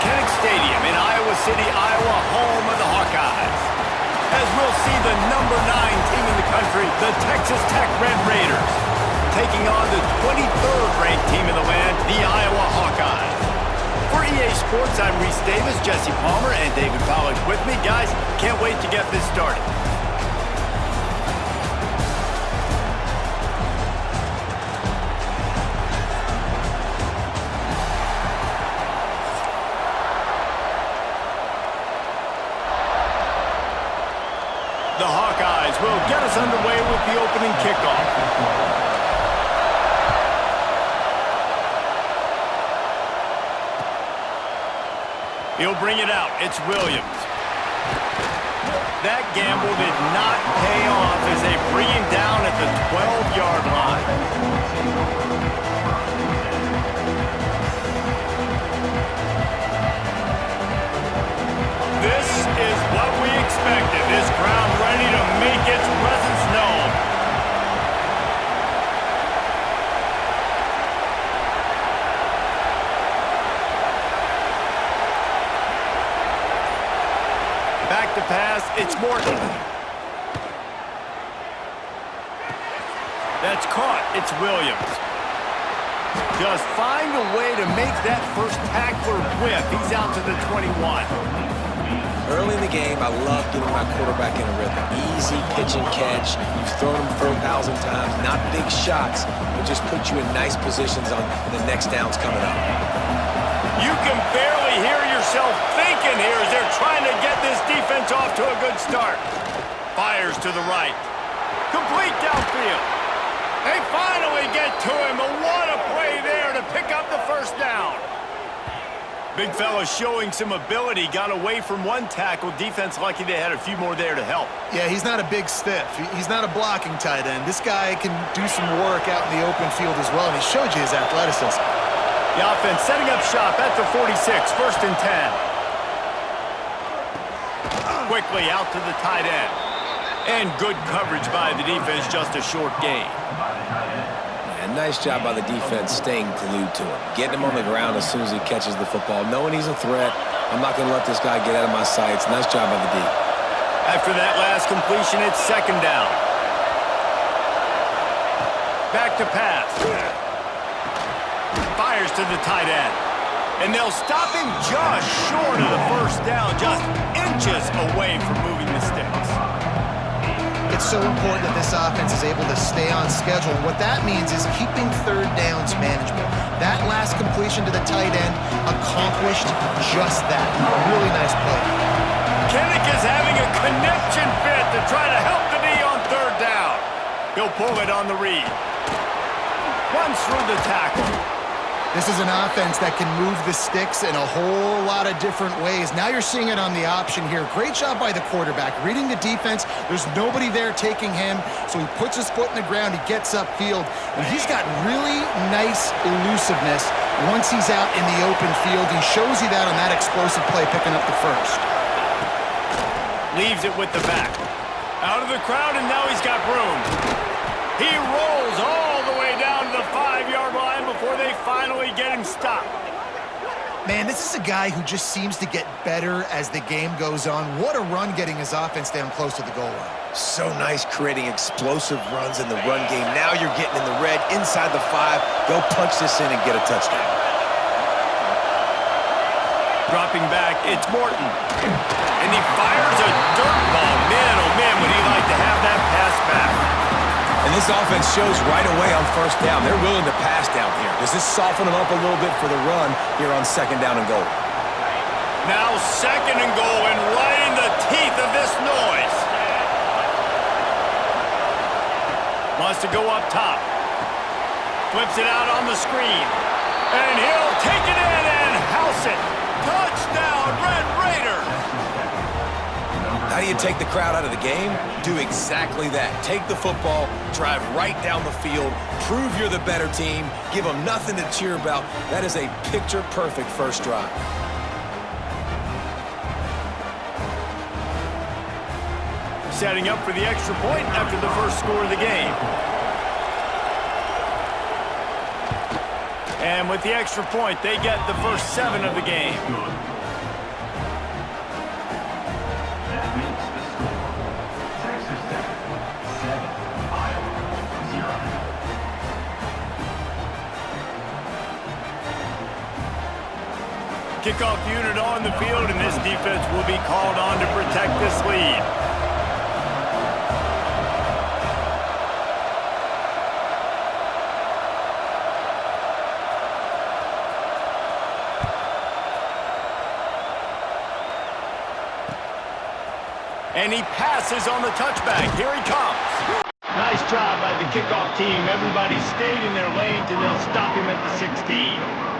Stadium in Iowa City, Iowa, home of the Hawkeyes. As we'll see the number 9 team in the country, the Texas Tech Red Raiders, taking on the 23rd ranked team in the land, the Iowa Hawkeyes. For EA Sports, I'm Reese Davis, Jesse Palmer, and David Pollack with me. Guys, can't wait to get this started. The Hawkeyes will get us underway with the opening kickoff. He'll bring it out. It's Williams. That gamble did not pay off as they bring him down at the 12-yard line. This is what we expected. This crowd ready to make its presence known. Back to pass, it's Morton. That's caught, it's Williams. Just find a way to make that first tackler whiff. He's out to the 21. Early in the game, I love getting my quarterback in a rhythm. Easy pitch and catch. You've thrown them 4,000 times. Not big shots, but just put you in nice positions on the next downs coming up. You can barely hear yourself thinking here as they're trying to get this defense off to a good start. Fires to the right. Complete downfield. They finally get to him, but what a play there to pick up the first down. Big fella showing some ability, got away from one tackle. Defense lucky they had a few more there to help. Yeah, he's not a big stiff. He's not a blocking tight end. This guy can do some work out in the open field as well, and he showed you his athleticism. The offense setting up shop at the 46, 1st and 10. Quickly out to the tight end. And good coverage by the defense, just a short gain. And nice job by the defense staying glued to him. Getting him on the ground as soon as he catches the football. Knowing he's a threat, I'm not going to let this guy get out of my sights. Nice job by the D. After that last completion, it's 2nd down. Back to pass. Fires to the tight end. And they'll stop him just short of the first down, just inches away from moving the sticks. It's so important that this offense is able to stay on schedule. What that means is keeping 3rd downs manageable. That last completion to the tight end accomplished just that. Really nice play. Kinnick is having a connection fit to try to help the D on 3rd down. He'll pull it on the read. Runs through the tackle. This is an offense that can move the sticks in a whole lot of different ways. Now you're seeing it on the option here. Great job by the quarterback. Reading the defense, there's nobody there taking him, so he puts his foot in the ground, he gets upfield, and he's got really nice elusiveness once he's out in the open field. He shows you that on that explosive play, picking up the first. Leaves it with the back. Out of the crowd, and now he's got room. He rolls all the way down to the 5-yard line before they finally get him stopped. Man, this is a guy who just seems to get better as the game goes on. What a run getting his offense down close to the goal line. So nice creating explosive runs in the run game. Now you're getting in the red inside the 5. Go punch this in and get a touchdown. Dropping back, it's Morton. And he fires a dirt ball. Man, oh man, would he like to have that pass back. And this offense shows right away on 1st down. They're willing to pass down here. Does this soften them up a little bit for the run here on 2nd down and goal? Now 2nd and goal, and right in the teeth of this noise. Wants to go up top. Flips it out on the screen. And he'll take it in and house it. Touchdown, Red Raiders! How do you take the crowd out of the game? Do exactly that. Take the football, drive right down the field, prove you're the better team, give them nothing to cheer about. That is a picture-perfect first drive. Setting up for the extra point after the first score of the game. And with the extra point, they get the first 7 of the game. Kickoff unit on the field, and this defense will be called on to protect this lead. And he passes on the touchback. Here he comes. Nice job by the kickoff team. Everybody stayed in their lanes, and they'll stop him at the 16.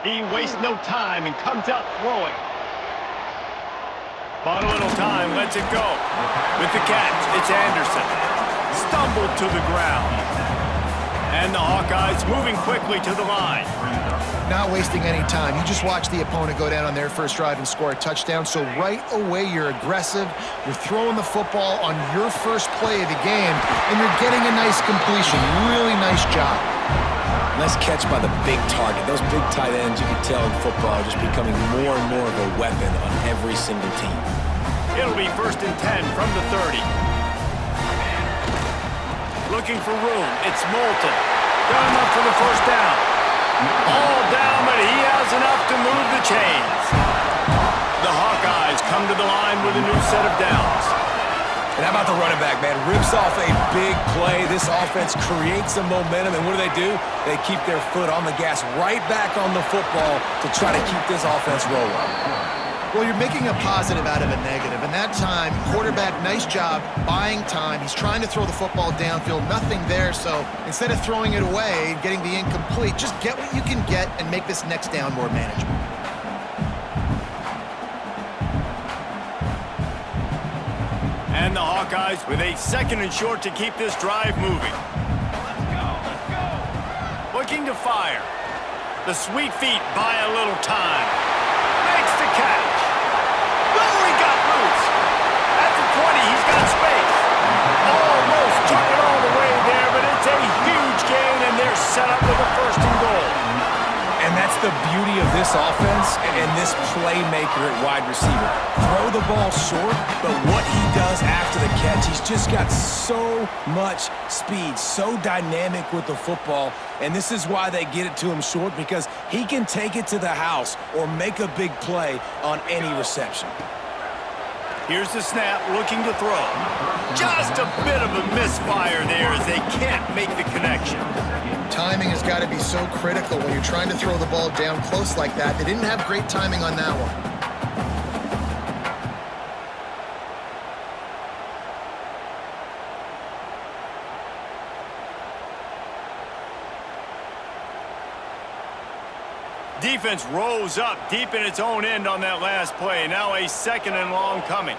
He wastes no time and comes out throwing. Bought a little time, lets it go. With the catch, it's Anderson. Stumbled to the ground. And the Hawkeyes moving quickly to the line. Not wasting any time. You just watch the opponent go down on their first drive and score a touchdown. So right away, you're aggressive. You're throwing the football on your first play of the game, and you're getting a nice completion. Really nice job. Nice catch by the big target. Those big tight ends, you can tell in football, are just becoming more and more of a weapon on every single team. It'll be 1st and 10 from the 30. Looking for room. It's Moulton. Got enough for the first down. All down, but he has enough to move the chains. The Hawkeyes come to the line with a new set of downs. And how about the running back, man? Rips off a big play. This offense creates some momentum, and what do? They keep their foot on the gas right back on the football to try to keep this offense rolling. Well, you're making a positive out of a negative, and that time, quarterback, nice job, buying time. He's trying to throw the football downfield, nothing there, so instead of throwing it away and getting the incomplete, just get what you can get and make this next down more manageable. And the Hawkeyes with a 2nd and short to keep this drive moving. Let's go. Looking to fire. The sweet feet buy a little time. Makes the catch. Oh, he got loose. At the 20, he's got space. Almost took it all the way there, but it's a huge gain, and they're set up with a 1st and goal. And that's the beauty of this offense and this playmaker at wide receiver. Throw the ball short, but what he does after the catch, he's just got so much speed, so dynamic with the football, and this is why they get it to him short, because he can take it to the house or make a big play on any reception. Here's the snap, looking to throw. Just a bit of a misfire there as they can't make the connection. Timing has got to be so critical when you're trying to throw the ball down close like that. They didn't have great timing on that one. Defense rose up deep in its own end on that last play. Now a 2nd and long coming.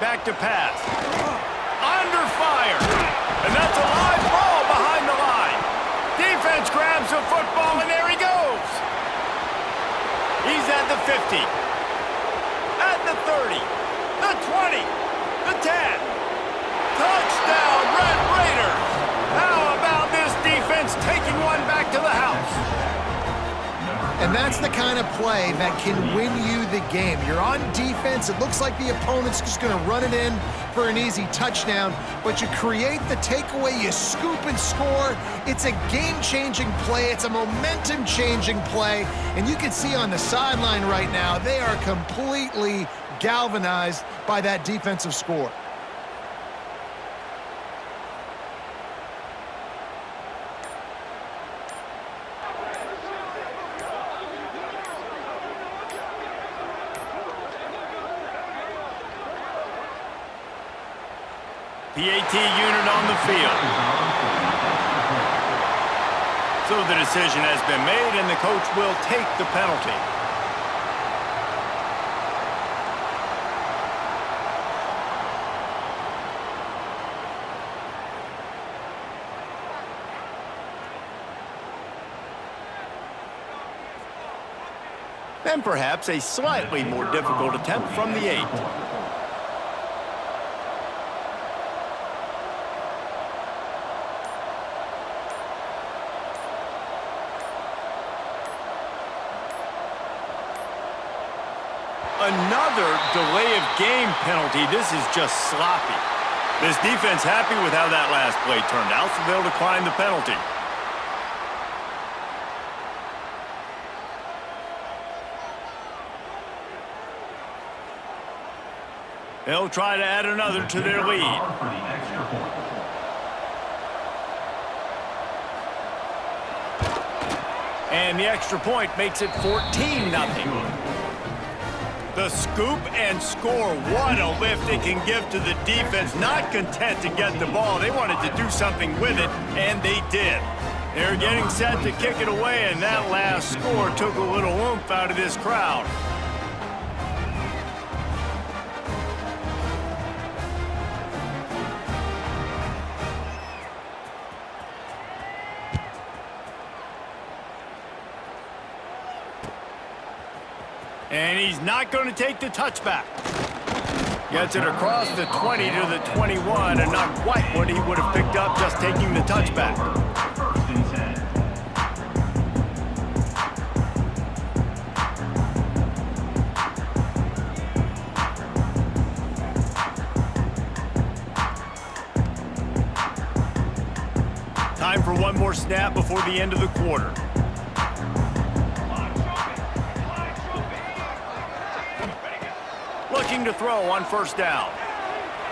Back to pass. Under fire. And that's a live ball behind the line. Defense grabs the football, and there he goes. He's at the 50. At the 30. The 20. The 10. Touchdown, Red Raiders. How about this defense taking one back to the house? And that's the kind of play that can win you the game. You're on defense. It looks like the opponent's just going to run it in for an easy touchdown, but you create the takeaway, you scoop and score. It's a game-changing play. It's a momentum-changing play, and you can see on the sideline right now, they are completely galvanized by that defensive score. PAT unit on the field. So the decision has been made, and the coach will take the penalty. And perhaps a slightly more difficult attempt from the 8. another delay of game penalty. This is just sloppy. This defense happy with how that last play turned out, so they'll decline the penalty. They'll try to add another to their lead. And the extra point makes it 14-0. The scoop and score. What a lift it can give to the defense. Not content to get the ball. They wanted to do something with it, and they did. They're getting set to kick it away, and that last score took a little oomph out of this crowd. And he's not going to take the touchback. Gets it across the 20 to the 21, and not quite what he would have picked up just taking the touchback. Time for one more snap before the end of the quarter. Looking to throw on first down.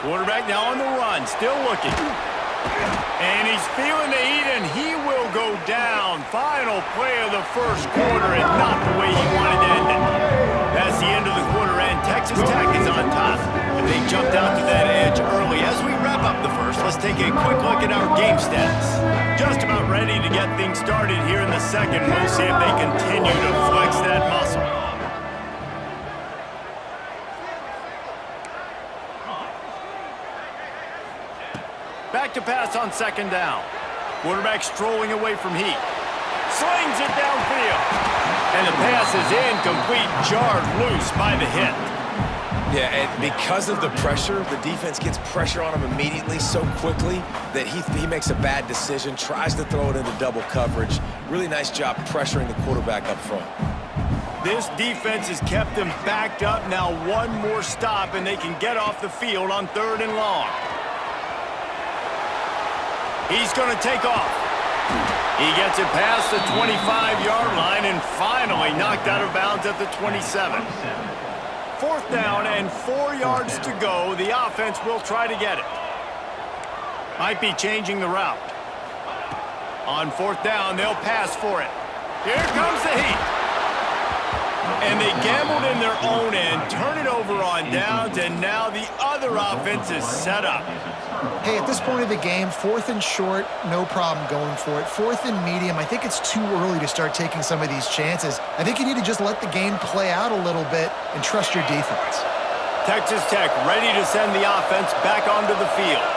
Quarterback now on the run, still looking. And he's feeling the heat, and he will go down. Final play of the first quarter, and not the way he wanted to end it. That's the end of the quarter, and Texas Tech is on top. And they jumped out to that edge early. As we wrap up the first, let's take a quick look at our game stats. Just about ready to get things started here in the second. We'll see if they continue to flex that muscle. Back to pass on second down. Quarterback strolling away from heat. Slings it downfield. And the pass is incomplete, jarred loose by the hit. Yeah, and because of the pressure, the defense gets pressure on him immediately so quickly that he makes a bad decision, tries to throw it into double coverage. Really nice job pressuring the quarterback up front. This defense has kept them backed up. Now one more stop, and they can get off the field on 3rd and long. He's going to take off. He gets it past the 25-yard line and finally knocked out of bounds at the 27. 4th down and 4 yards to go. The offense will try to get it. Might be changing the route. On 4th down, they'll pass for it. Here comes the heat. And they gambled in their own end, turn it over on downs, and now the other offense is set up. Hey, at this point of the game, 4th and short, no problem going for it. 4th and medium, I think it's too early to start taking some of these chances. I think you need to just let the game play out a little bit and trust your defense. Texas Tech ready to send the offense back onto the field.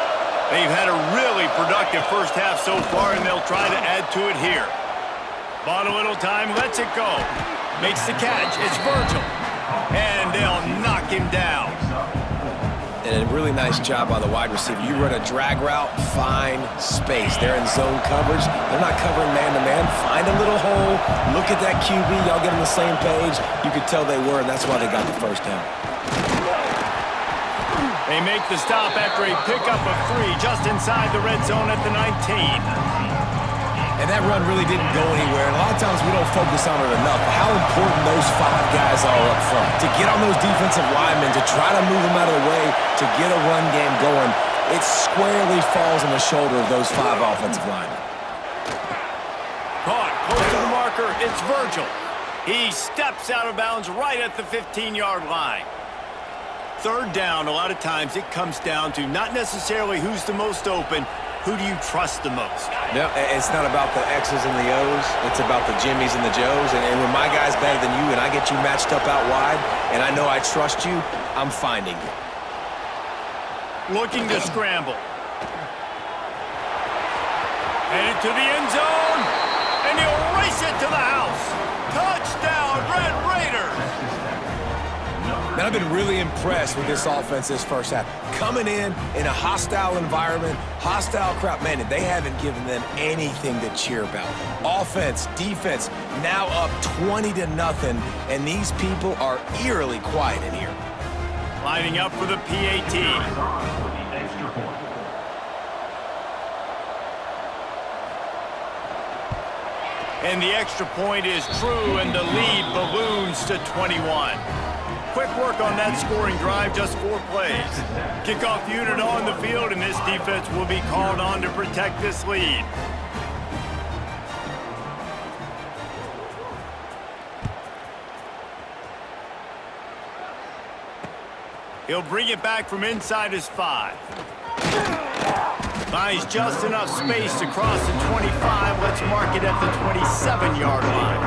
They've had a really productive first half so far, and they'll try to add to it here. Bought a little time, lets it go. Makes the catch, it's Virgil. And they'll knock him down. And a really nice job by the wide receiver. You run a drag route, find space. They're in zone coverage. They're not covering man-to-man. Find a little hole. Look at that QB. Y'all get on the same page. You could tell they were, and that's why they got the first down. They make the stop after a pickup of 3 just inside the red zone at the 19. And that run really didn't go anywhere. And a lot of times we don't focus on it enough. But how important those 5 guys are up front. To get on those defensive linemen, to try to move them out of the way, to get a run game going, it squarely falls on the shoulder of those 5 offensive linemen. Caught, close to the marker, it's Virgil. He steps out of bounds right at the 15-yard line. 3rd down, a lot of times it comes down to not necessarily who's the most open, who do you trust the most? No, it's not about the X's and the O's. It's about the Jimmies and the Joes. And when my guy's better than you and I get you matched up out wide and I know I trust you, I'm finding you. Looking to scramble. Headed to the end zone. And he'll race it to the house. Touchdown, Red Raiders. Man, I've been really impressed with this offense this first half. Coming in a hostile environment, hostile crowd. Man, they haven't given them anything to cheer about. Offense, defense, now up 20-0, and these people are eerily quiet in here. Lining up for the PAT. And the extra point is true, and the lead balloons to 21. Quick work on that scoring drive, just 4 plays. Kickoff unit on the field, and this defense will be called on to protect this lead. He'll bring it back from inside his 5. Finds just enough space to cross the 25. Let's mark it at the 27-yard line.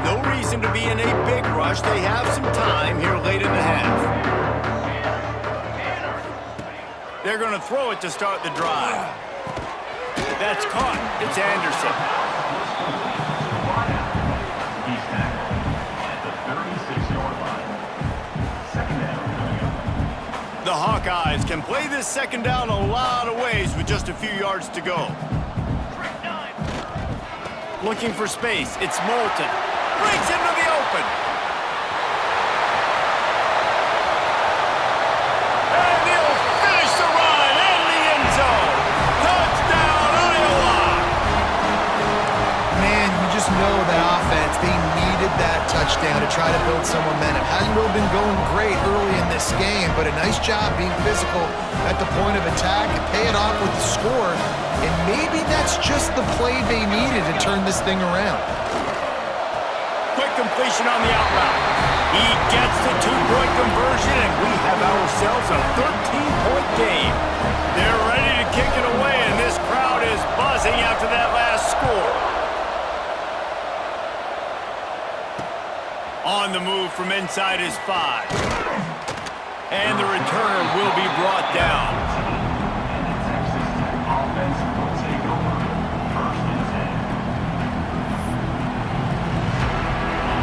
No reason to be in a big rush. They have some time here late in the half. They're going to throw it to start the drive. That's caught. It's Anderson. The Hawkeyes can play this second down a lot of ways with just a few yards to go. Looking for space. It's Moulton. Breaks into the open. And he'll finish the run in the end zone. Touchdown, Iowa! Man, you just know that offense, they needed that touchdown to try to build some momentum. Hasn't really been going great early in this game, but a nice job being physical at the point of attack and pay it off with the score. And maybe that's just the play they needed to turn this thing around. Quick completion on the out route. He gets the 2-point conversion, and we have ourselves a 13-point game. They're ready to kick it away, and this crowd is buzzing after that last score. On the move from inside his 5. And the returner will be brought down.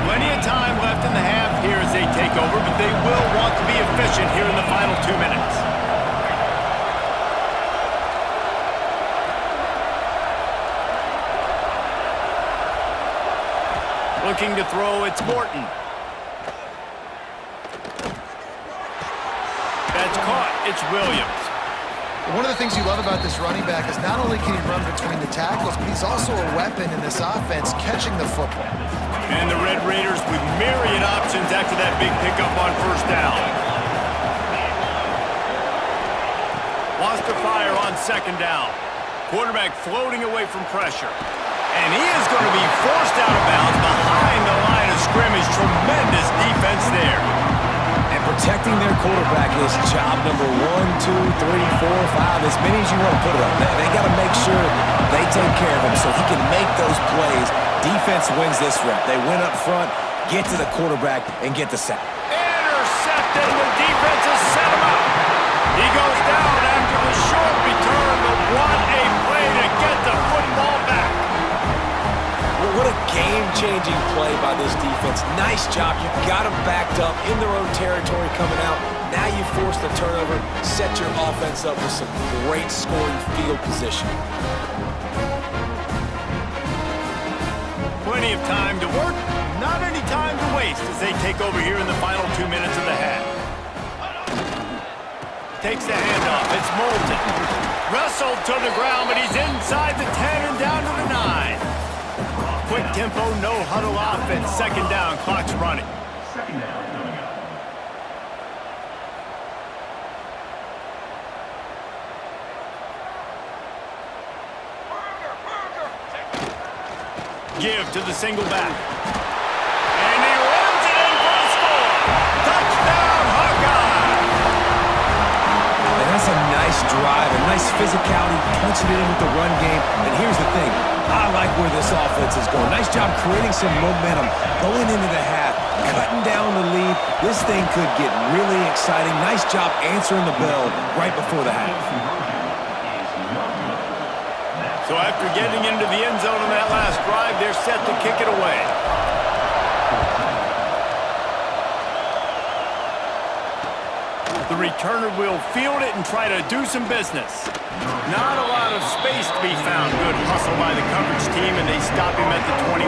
Plenty of time left in the half here as they take over, but they will want to be efficient here in the final 2 minutes. Looking to throw, it's Morton. That's caught, it's Williams. One of the things you love about this running back is not only can he run between the tackles, but he's also a weapon in this offense, catching the football. And the Red Raiders with myriad options after that big pickup on first down. Wants to fire on second down. Quarterback floating away from pressure. And he is going to be forced out of bounds behind the line of scrimmage. Tremendous defense there. And protecting their quarterback is job number 1, 2, 3, 4, 5, as many as you want to put it up. They got to make sure they take care of him so he can make those plays. Defense wins this rep. They win up front, get to the quarterback, and get the sack. Intercepted. The defense has set him up. He goes down after the short return, but what a play to get the football back. What a game-changing play by this defense. Nice job. You got them backed up in their own territory coming out. Now you force the turnover, set your offense up with some great scoring field position. Plenty of time to work, not any time to waste as they take over here in the final 2 minutes of the half. Takes the handoff. It's Moulton. Wrestled to the ground, but he's inside the 10 and down to the 9. Quick tempo, no huddle offense. Second down, clock's running. Second down coming up. Give to the single back. And he runs it in for a score. Touchdown, Hawkeyes! And that's a nice drive, a nice physicality, punching it in with the run game. And here's the thing. I like where this offense is going. Nice job creating some momentum going into the half, cutting down the lead. This thing could get really exciting. Nice job answering the bell right before the half. So after getting into the end zone on that last drive, they're set to kick it away. The returner will field it and try to do some business. Not a lot of space to be found. Good hustle by the coverage team, and they stop him at the 21.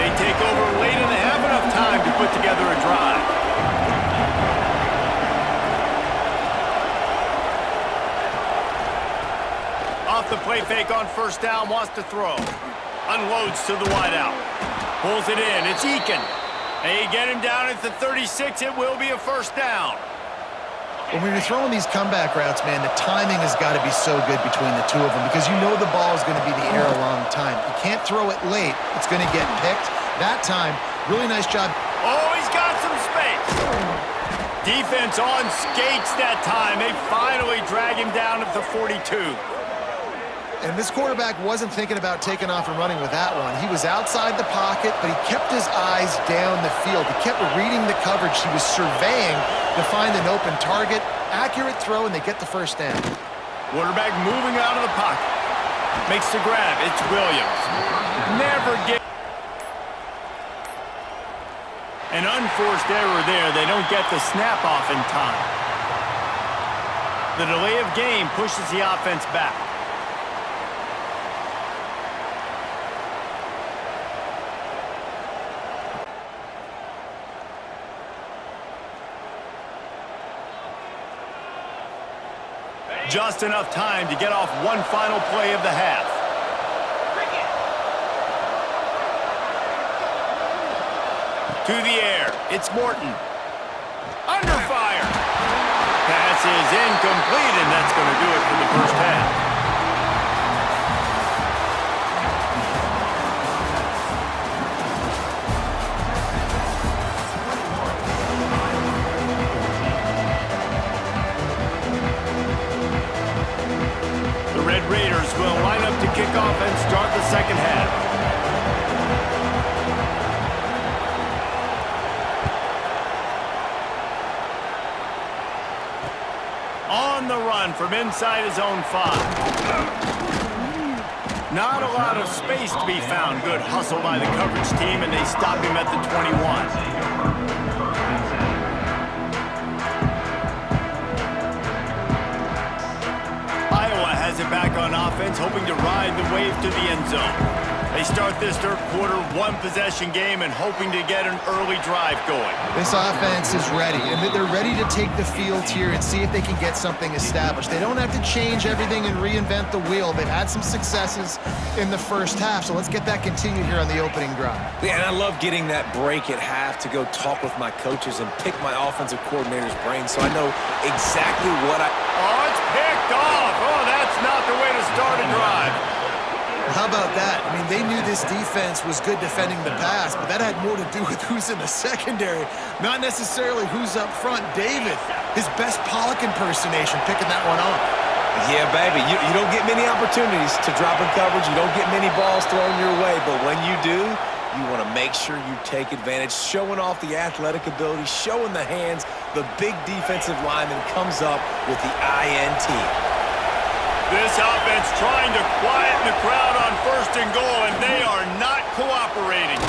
They take over late and they have enough time to put together a drive. Off the play fake on first down, wants to throw. Unloads to the wideout. Pulls it in, it's Eakin. They get him down at the 36, it will be a first down. When you're throwing these comeback routes, man, the timing has got to be so good between the two of them because you know the ball is going to be in the air a long time. You can't throw it late. It's going to get picked. That time, really nice job. Oh, he's got some space. Defense on skates that time. They finally drag him down at the 42. And this quarterback wasn't thinking about taking off and running with that one. He was outside the pocket, but he kept his eyes down the field. He kept reading the coverage. He was surveying to find an open target. Accurate throw, and they get the first down. Quarterback moving out of the pocket. Makes the grab. It's Williams. Never get... An unforced error there. They don't get the snap off in time. The delay of game pushes the offense back. Just enough time to get off one final play of the half. To the air, it's Morton. Under fire. Pass is incomplete, and that's going to do it for the first half. Raiders will line up to kick off and start the second half. On the run from inside his own 5. Not a lot of space to be found. Good hustle by the coverage team, and they stop him at the 21. Has it back on offense, hoping to ride the wave to the end zone. They start this third quarter one-possession game and hoping to get an early drive going. This offense is ready, and they're ready to take the field here and see if they can get something established. They don't have to change everything and reinvent the wheel. They've had some successes in the first half, so let's get that continued here on the opening drive. Yeah, and I love getting that break at half to go talk with my coaches and pick my offensive coordinator's brain so I know exactly what I... Oh, it's picked off. Oh, that's not the way to start a drive. How about that? I mean, they knew this defense was good defending the pass, but that had more to do with who's in the secondary, not necessarily who's up front. David, his best Pollock impersonation, picking that one off. Yeah, baby, you don't get many opportunities to drop in coverage. You don't get many balls thrown your way, but when you do, you want to make sure you take advantage, showing off the athletic ability, showing the hands. The big defensive lineman comes up with the INT. This offense trying to quieten the crowd on first and goal, and they are not cooperating.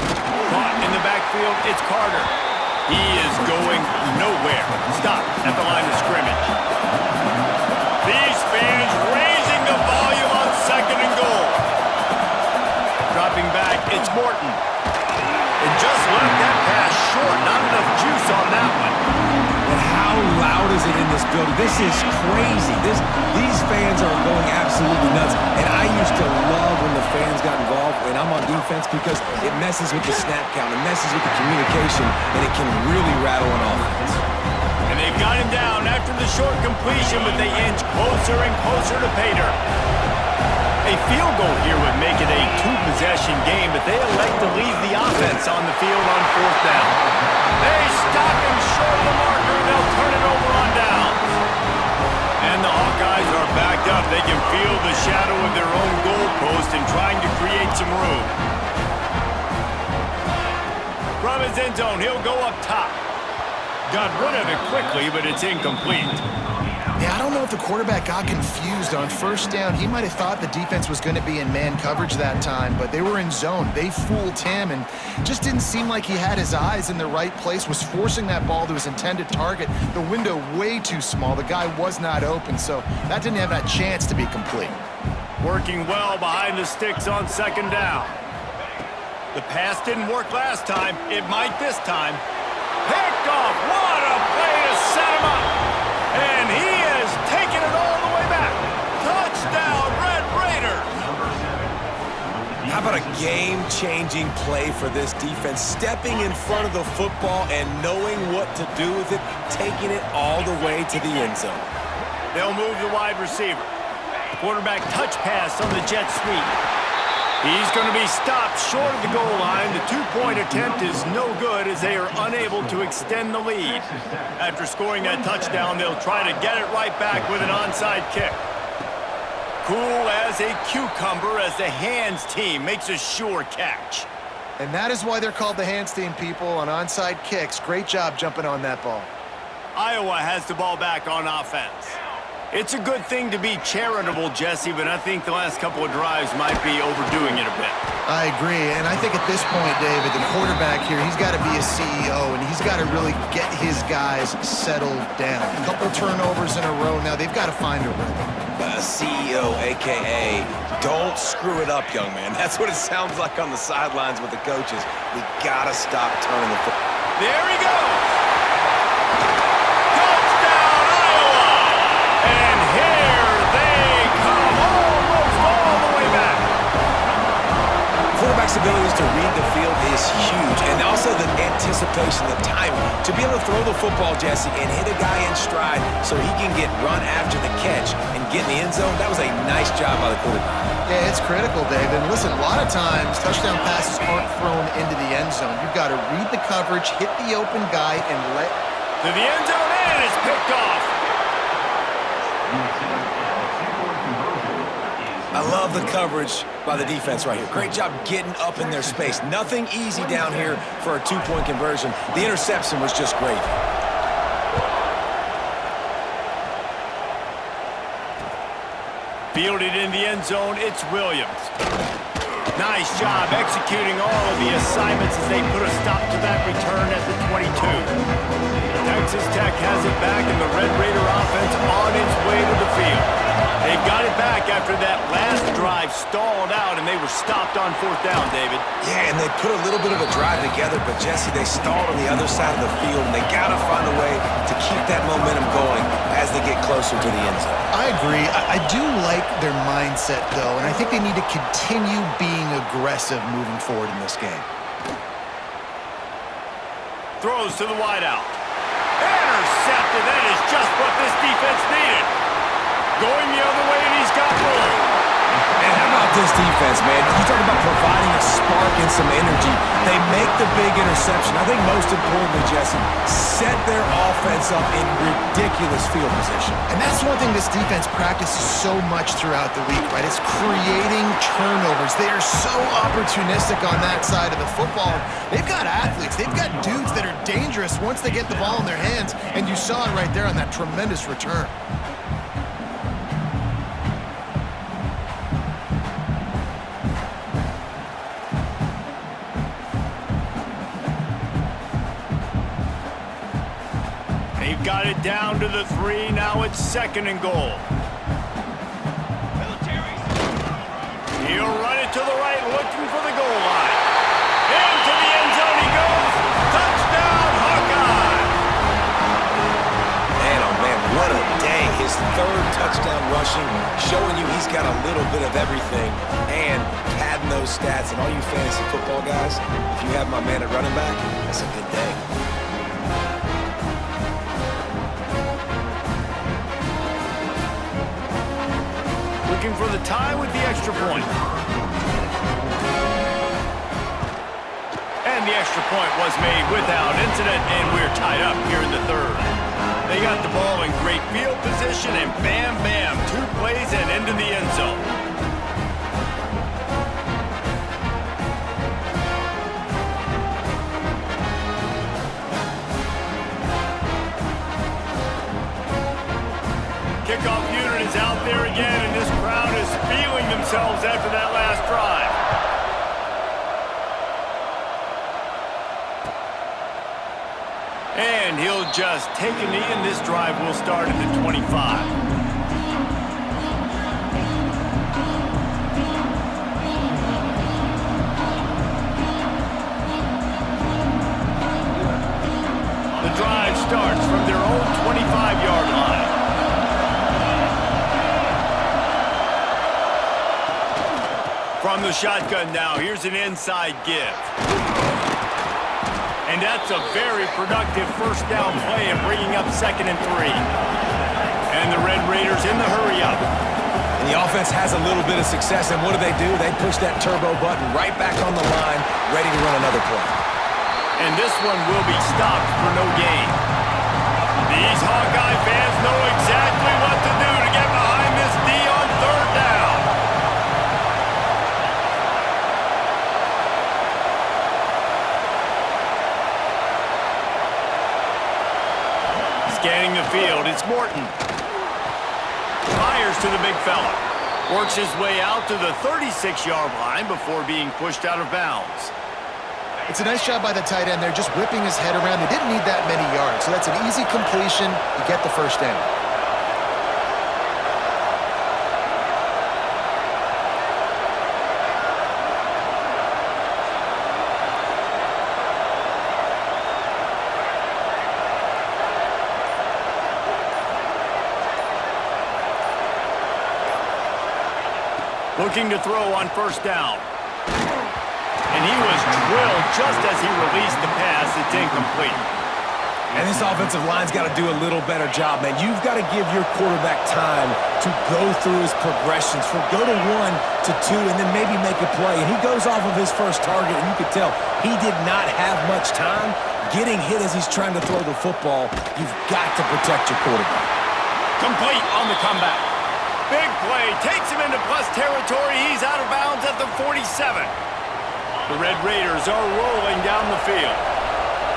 Caught in the backfield, it's Carter. He is going nowhere. Stop at the line of scrimmage. These fans raising the volume on second and goal. Dropping back, it's Morton. And just left that pass short. Not enough juice on that one. But how loud is it in this building? This is crazy. These fans are going absolutely nuts. And I used to love when the fans got involved when I'm on defense because it messes with the snap count, it messes with the communication, and it can really rattle an offense. And they've got him down after the short completion, but they inch closer and closer to Pater. A field goal here would make it a two-possession game, but they elect to leave the offense on the field on fourth down. They stop him short of the marker, and they'll turn it over on downs. And the Hawkeyes are backed up. They can feel the shadow of their own goalpost and trying to create some room. From his end zone, he'll go up top. Got rid of it quickly, but it's incomplete. Yeah, I don't know if the quarterback got confused on first down. He might have thought the defense was going to be in man coverage that time, but they were in zone. They fooled him and just didn't seem like he had his eyes in the right place, was forcing that ball to his intended target. The window way too small. The guy was not open, so that didn't have that chance to be complete. Working well behind the sticks on second down. The pass didn't work last time. It might this time. Picked off. What a play to set him up. And he is taking it all the way back. Touchdown, Red Raiders. How about a game-changing play for this defense? Stepping in front of the football and knowing what to do with it, taking it all the way to the end zone. They'll move the wide receiver. Quarterback touch pass on the jet sweep. He's going to be stopped short of the goal line. The two-point attempt is no good as they are unable to extend the lead. After scoring that touchdown, they'll try to get it right back with an onside kick. Cool as a cucumber as the hands team makes a sure catch. And that is why they're called the hands team, people, on onside kicks. Great job jumping on that ball. Iowa has the ball back on offense. It's a good thing to be charitable, Jesse, but I think the last couple of drives might be overdoing it a bit. I agree, and I think at this point, David, the quarterback here, he's got to be a CEO, and he's got to really get his guys settled down. A couple turnovers in a row now. They've got to find a rhythm. CEO, a.k.a. don't screw it up, young man. That's what it sounds like on the sidelines with the coaches. We got to stop turning the football. There he goes. And here they come, almost all the way back. Quarterback's abilities to read the field is huge, and also the anticipation, the timing. To be able to throw the football, Jesse, and hit a guy in stride so he can get run after the catch and get in the end zone, that was a nice job by the quarterback. Yeah, it's critical, David. And listen, a lot of times, touchdown passes aren't thrown into the end zone. You've got to read the coverage, hit the open guy, and let... To the end zone, and it's picked off. I love the coverage by the defense right here. Great job getting up in their space. Nothing easy down here for a two-point conversion. The interception was just great. Fielded in the end zone, it's Williams. Nice job executing all of the assignments as they put a stop to that return at the 22. Texas Tech has it back, and the Red Raider offense on its way to the field. They've got it back after that last drive stalled out, and they were stopped on fourth down, David. Yeah, and they put a little bit of a drive together, but, Jesse, they stalled on the other side of the field, and they got to find a way to keep that momentum going as they get closer to the end zone. I agree. I do like their mindset, though, and I think they need to continue being aggressive moving forward in this game. Throws to the wideout. Intercepted. That is just what this defense needed. Going the other way, and he's got room. And how about this defense, man? You talk about providing a spark and some energy. They make the big interception. I think most importantly, Jesse, set their offense up in ridiculous field position. And that's one thing this defense practices so much throughout the week, right? It's creating turnovers. They are so opportunistic on that side of the football. They've got athletes. They've got dudes that are dangerous once they get the ball in their hands, and you saw it right there on that tremendous return. They've got it down to the 3. Now it's second and goal. He'll run it to the right, looking for the goal line. Into the end zone he goes. Touchdown, Hawkeyes! Man, oh man, what a day. His third touchdown rushing, showing you he's got a little bit of everything and padding those stats. And all you fantasy football guys, if you have my man at running back, that's a good day. Looking for the tie with the extra point. And the extra point was made without incident, and we're tied up here in the third. They got the ball in great field position, and bam, bam, 2 plays and into the end zone. Kickoff unit is out there again, and this crowd is feeling themselves after that last drive. And he'll just take a knee, and this drive will start at the 25. The drive starts from their own 25-yard line. From the shotgun now, here's an inside give. And that's a very productive first down play of bringing up 2nd and 3. And the Red Raiders in the hurry-up. And the offense has a little bit of success, and what do? They push that turbo button right back on the line, ready to run another play. And this one will be stopped for no gain. These Hawkeye fans know exactly what to do to get behind this D on 3rd down. Scanning the field, it's Morton. Fires to the big fella. Works his way out to the 36-yard line before being pushed out of bounds. It's a nice job by the tight end. They're just whipping his head around. They didn't need that many yards, so that's an easy completion. You get the first down. Looking to throw on 1st down. And he was drilled just as he released the pass. It's incomplete. And this offensive line's got to do a little better job, man. You've got to give your quarterback time to go through his progressions, from go to 1 to 2, and then maybe make a play. And he goes off of his first target, and you could tell he did not have much time getting hit as he's trying to throw the football. You've got to protect your quarterback. Complete on the comeback. Big play. Takes him into plus territory. He's out of bounds at the 47. The Red Raiders are rolling down the field.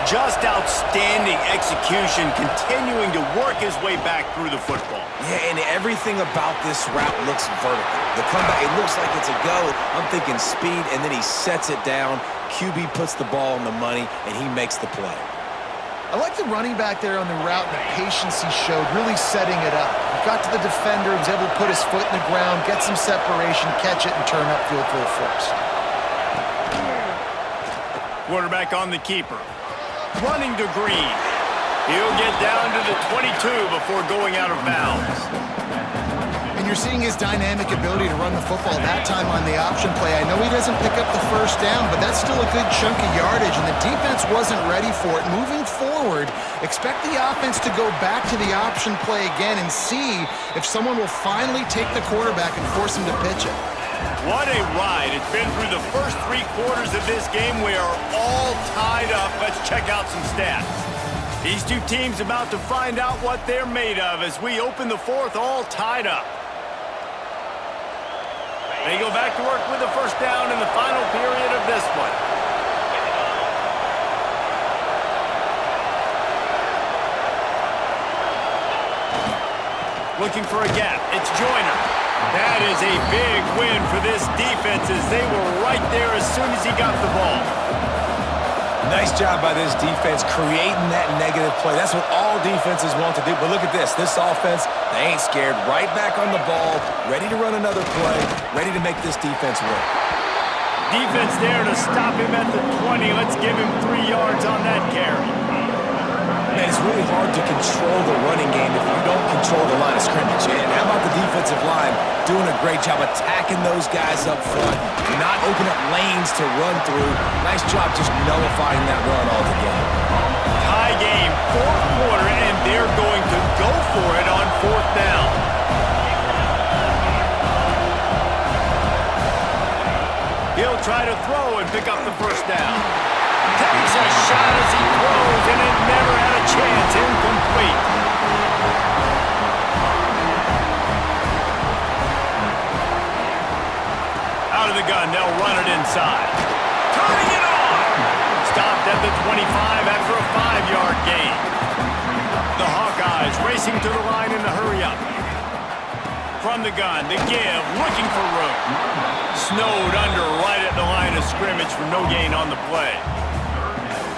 Just outstanding execution, continuing to work his way back through the football. Yeah, and everything about this route looks vertical. The comeback, it looks like it's a go. I'm thinking speed, and then he sets it down. QB puts the ball on the money, and he makes the play. I like the running back there on the route and the patience he showed, really setting it up. He got to the defender, was able to put his foot in the ground, get some separation, catch it, and turn upfield for the first. Quarterback on the keeper. Running to Green. He'll get down to the 22 before going out of bounds. And you're seeing his dynamic ability to run the football that time on the option play. I know he doesn't pick up the first down, but that's still a good chunk of yardage, and the defense wasn't ready for it. Moving forward, expect the offense to go back to the option play again and see if someone will finally take the quarterback and force him to pitch it. What a ride. It's been through the first 3 quarters of this game. We are all tied up. Let's check out some stats. These two teams about to find out what they're made of as we open the 4th all tied up. They go back to work with the first down in the final period of this one. Looking for a gap. It's Joyner. That is a big win for this defense as they were right there as soon as he got the ball. Nice job by this defense creating that negative play. That's what all defenses want to do. But look at this. This offense, they ain't scared. Right back on the ball, ready to run another play, ready to make this defense work. Defense there to stop him at the 20. Let's give him 3 yards on that carry. Man, it's really hard to control the running game if you don't control the line of scrimmage. And how about the defensive line doing a great job attacking those guys up front, not opening up lanes to run through. Nice job just nullifying that run altogether. Tie game, 4th quarter, and they're going to go for it on 4th down. He'll try to throw and pick up the first down. Takes a shot as he throws, and it never had a chance. Incomplete. Out of the gun, they'll run it inside. Turning it on! Stopped at the 25 after a 5-yard gain. The Hawkeyes racing to the line in the hurry-up. from the gun. The give, looking for room. Snowed under right at the line of scrimmage for no gain on the play.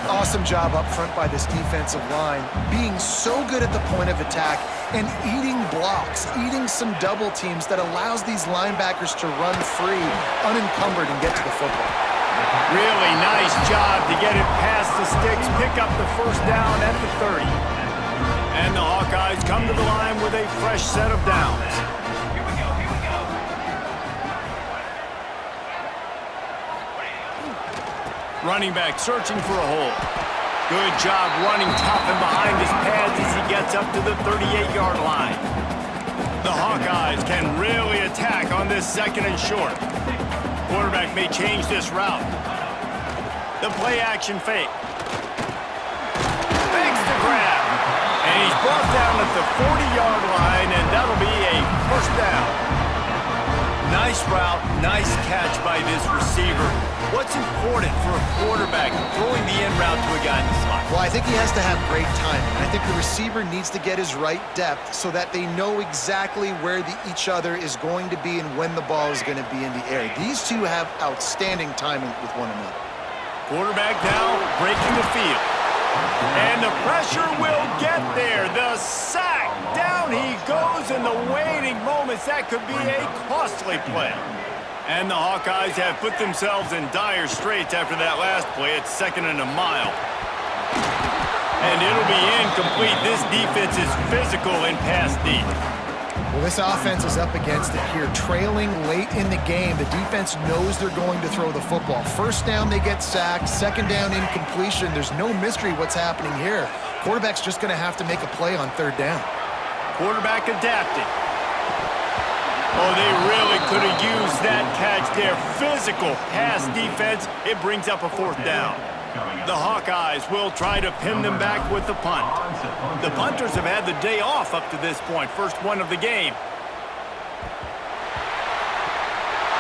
Awesome job up front by this defensive line, being so good at the point of attack and eating blocks, eating some double teams that allows these linebackers to run free, unencumbered, and get to the football. Really nice job to get it past the sticks, pick up the first down at the 30. And the Hawkeyes come to the line with a fresh set of downs. Running back searching for a hole. Good job running tough and behind his pads as he gets up to the 38-yard line. The Hawkeyes can really attack on this second and short. Quarterback may change this route. The play action fake. Makes the grab. And he's brought down at the 40-yard line, and that'll be a first down. Nice route, nice catch by this receiver. What's important for a quarterback throwing the in route to a guy in the slot? Well, I think he has to have great timing. I think the receiver needs to get his right depth so that they know exactly where each other is going to be and when the ball is going to be in the air. These two have outstanding timing with one another. Quarterback now breaking the field. And the pressure will get there. The sack. Down he goes in the waiting moments. That could be a costly play. And the Hawkeyes have put themselves in dire straits after that last play. It's second and a mile. And it'll be incomplete. This defense is physical in pass deep. Well, this offense is up against it here. Trailing late in the game, the defense knows they're going to throw the football. First down, they get sacked. Second down, incompletion. There's no mystery what's happening here. Quarterback's just going to have to make a play on third down. Quarterback adapting. Oh, they really could have used that catch there. Physical pass defense. It brings up a fourth down. The Hawkeyes will try to pin them back with the punt. The punters have had the day off up to this point. First one of the game.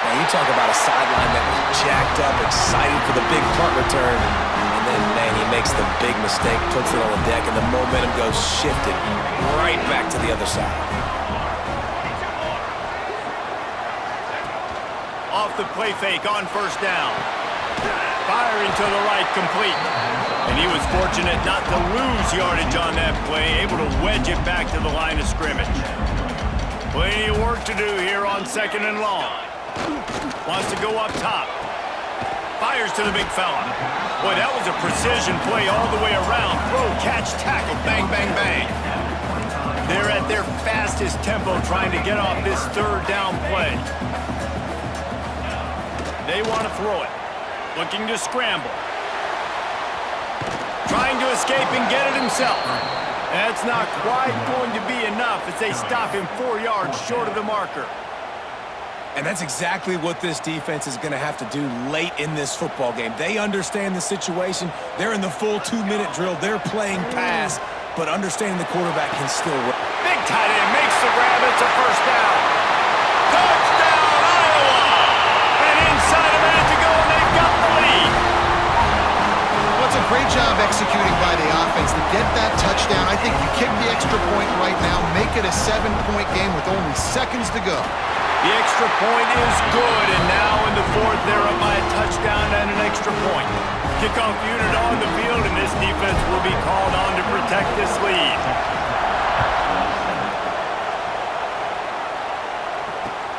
Now you talk about a sideline that was jacked up, excited for the big punt return. And then, man, he makes the big mistake, puts it on the deck, and the momentum goes shifted right back to the other side. Off the play fake on first down. Firing to the right, complete. And he was fortunate not to lose yardage on that play, able to wedge it back to the line of scrimmage. Plenty of work to do here on second and long. Wants to go up top. Fires to the big fella. Boy, that was a precision play all the way around. Throw, catch, tackle, bang, bang, bang. They're at their fastest tempo trying to get off this third down play. They want to throw it. Looking to scramble. Trying to escape and get it himself. That's not quite going to be enough as they stop him 4 yards short of the marker. And that's exactly what this defense is going to have to do late in this football game. They understand the situation. They're in the full 2-minute drill. They're playing pass, but understanding the quarterback can still work. Big tight end makes the grab. It's a first down. Touchdown, Iowa! And inside a minute to go, and they've got the lead. Well, it's a great job executing by the offense to get that touchdown. I think you kick the extra point right now, make it a 7-point game with only seconds to go. The extra point is good, and now in the fourth, they're up by a touchdown and an extra point. Kickoff unit on the field, and this defense will be called on to protect this lead.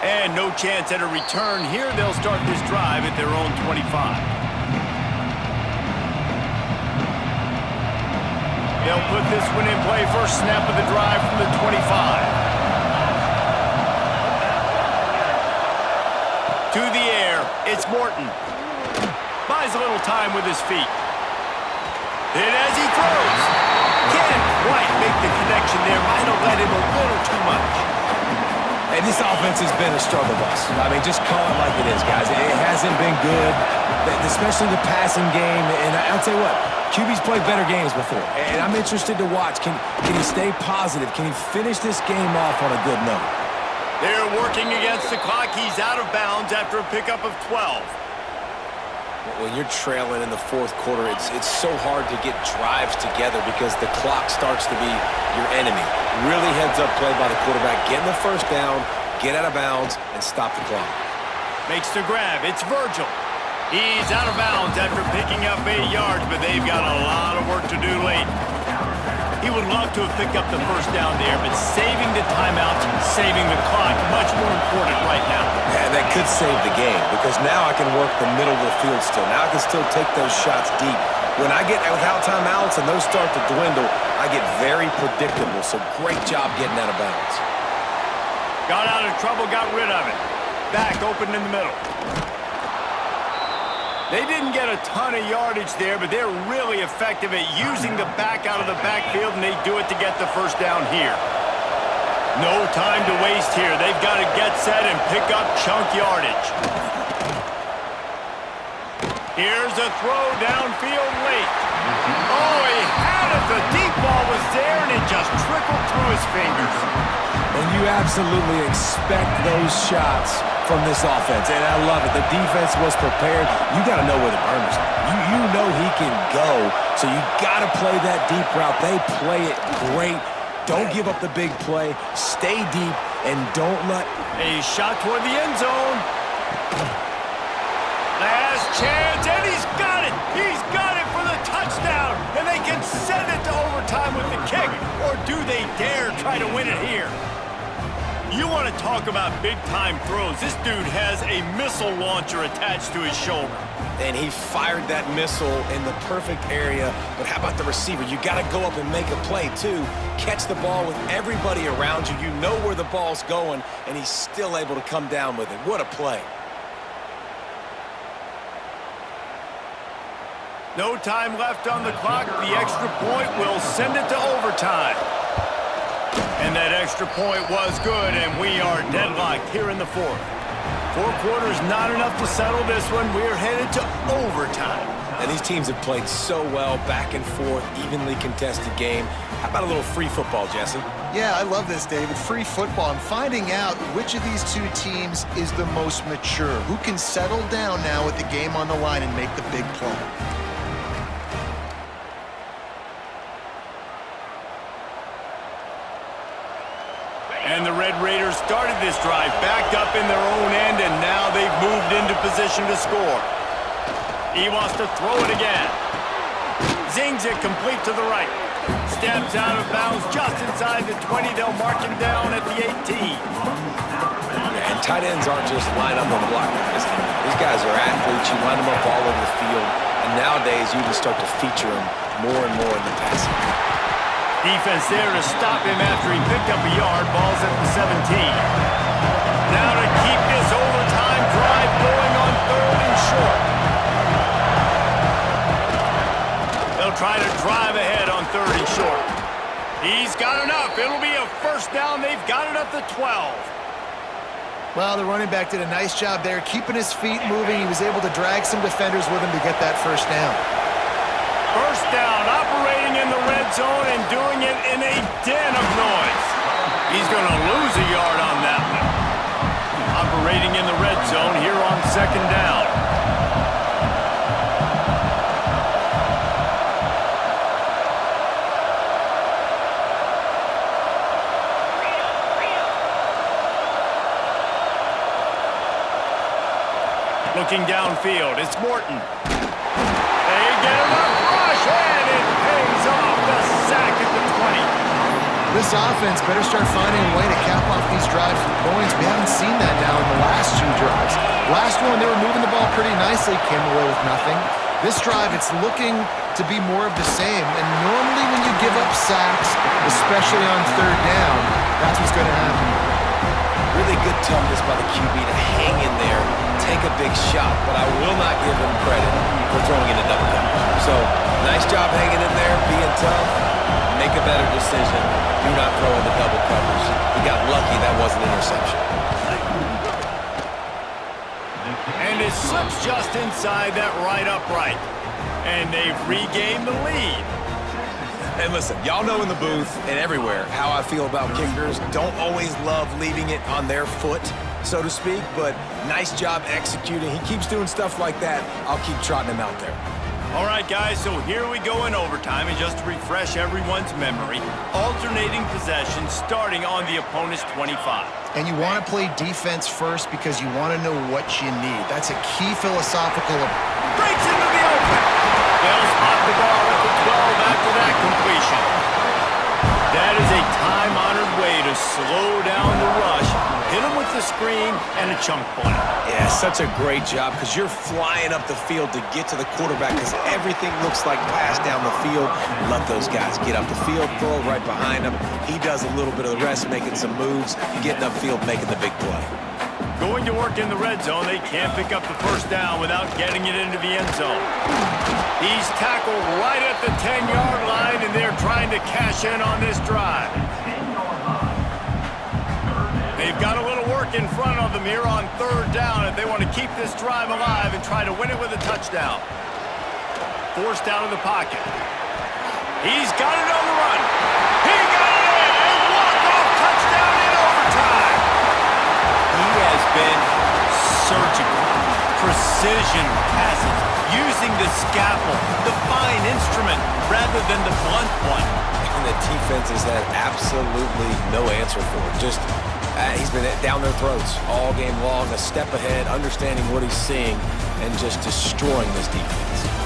And no chance at a return here. They'll start this drive at their own 25. They'll put this one in play. First snap of the drive from the 25. To the air, it's Morton. Buys a little time with his feet. And as he throws, can't quite make the connection there. Might have let him a little too much. And this offense has been a struggle bus. I mean, just call it like it is, guys. It hasn't been good, especially the passing game. And I'll tell you what, QB's played better games before. And I'm interested to watch. Can he stay positive? Can he finish this game off on a good note? They're working against the clock. He's out of bounds after a pickup of 12. When you're trailing in the fourth quarter, it's so hard to get drives together because the clock starts to be your enemy. Really heads-up play by the quarterback, getting the first down, get out of bounds and stop the clock. Makes the grab. It's Virgil. He's out of bounds after picking up 8 yards, but they've got a lot of work to do late. He would love to have picked up the first down there, but saving the timeouts, saving the clock, much more important right now. Yeah, that could save the game because now I can work the middle of the field still. Now I can still take those shots deep. When I get without timeouts and those start to dwindle, I get very predictable. So great job getting out of bounds. Got out of trouble, got rid of it. Back open in the middle. They didn't get a ton of yardage there, but they're really effective at using the back out of the backfield, and they do it to get the first down here. No time to waste here. They've got to get set and pick up chunk yardage. Here's a throw downfield late. Oh, he had it. The deep ball was there, and it just trickled through his fingers. And you absolutely expect those shots from this offense, and I love it. The defense was prepared. You got to know where the burners are. You know he can go, so you got to play that deep route. They play it great. Don't give up the big play. Stay deep, and don't let... A shot toward the end zone. Last chance, and he's got it. He's got it for the touchdown, and they can send it to overtime with the kick, or do they dare try to win it here? You want to talk about big-time throws. This dude has a missile launcher attached to his shoulder. And he fired that missile in the perfect area. But how about the receiver? You got to go up and make a play, too. Catch the ball with everybody around you. You know where the ball's going, and he's still able to come down with it. What a play. No time left on the clock. The extra point will send it to overtime. And that extra point was good, and we are deadlocked here in the fourth. 4 quarters not enough to settle this one. We're headed to overtime. And these teams have played so well, back and forth, evenly contested game. How about a little free football, Jesse? Yeah, I love this, David. Free football. I'm finding out which of these two teams is the most mature. Who can settle down now with the game on the line and make the big play? And the Red Raiders started this drive, backed up in their own end, and now they've moved into position to score. He wants to throw it again. Zings it complete to the right. Steps out of bounds just inside the 20. They'll mark him down at the 18. Yeah, and tight ends aren't just line up and block guys. These guys are athletes. You line them up all over the field. And nowadays, you can start to feature them more and more in the passing. Defense there to stop him after he picked up a yard. Ball's at the 17. Now to keep this overtime drive going on 3rd and short. They'll try to drive ahead on 3rd and short. He's got enough. It'll be a first down. They've got it up to 12. Well, the running back did a nice job there, keeping his feet moving. He was able to drag some defenders with him to get that first down. First down, operating in the red zone and doing it in a den of noise. He's going to lose a yard on that one. Operating in the red zone here on 2nd down. Looking downfield, it's Morton. They get him up, rush, and it pays off the sack at the 20. This offense better start finding a way to cap off these drives with points. We haven't seen that now in the last 2 drives. Last one, they were moving the ball pretty nicely, came away with nothing. This drive, it's looking to be more of the same. And normally when you give up sacks, especially on 3rd down, that's what's going to happen. Really good toughness by the QB to hang in there, take a big shot, but I will not give him credit for throwing into double coverage. So, nice job hanging in there, being tough, make a better decision. Do not throw into double coverage. He got lucky that wasn't an interception. And it slips just inside that right upright. And they've regained the lead. And listen, y'all know in the booth and everywhere how I feel about kickers. Don't always love leaving it on their foot, so to speak, but nice job executing. He keeps doing stuff like that. I'll keep trotting him out there. All right, guys, so here we go in overtime, and just to refresh everyone's memory, alternating possession starting on the opponent's 25. And you want to play defense first because you want to know what you need. That's a key philosophical. Breaks into the open. They'll spot the ball at the 12 after that completion. That is a time-honored way to slow down the rush, hit them with the screen, and a chunk play. Yeah, such a great job because you're flying up the field to get to the quarterback because everything looks like pass down the field. Let those guys get up the field, throw right behind him. He does a little bit of the rest, making some moves, getting upfield, making the big play. Going to work in the red zone, they can't pick up the first down without getting it into the end zone. He's tackled right at the 10-yard line, and they're trying to cash in on this drive. They've got a little work in front of them here on third down if they want to keep this drive alive and try to win it with a touchdown. Forced out of the pocket. He's got it on the run. He got it in! A walk-off touchdown in overtime! He has been surgical. Precision passes, using the scalpel, the fine instrument, rather than the blunt one. And the defense has had absolutely no answer for him. Just, he's been down their throats all game long, a step ahead, understanding what he's seeing, and just destroying this defense.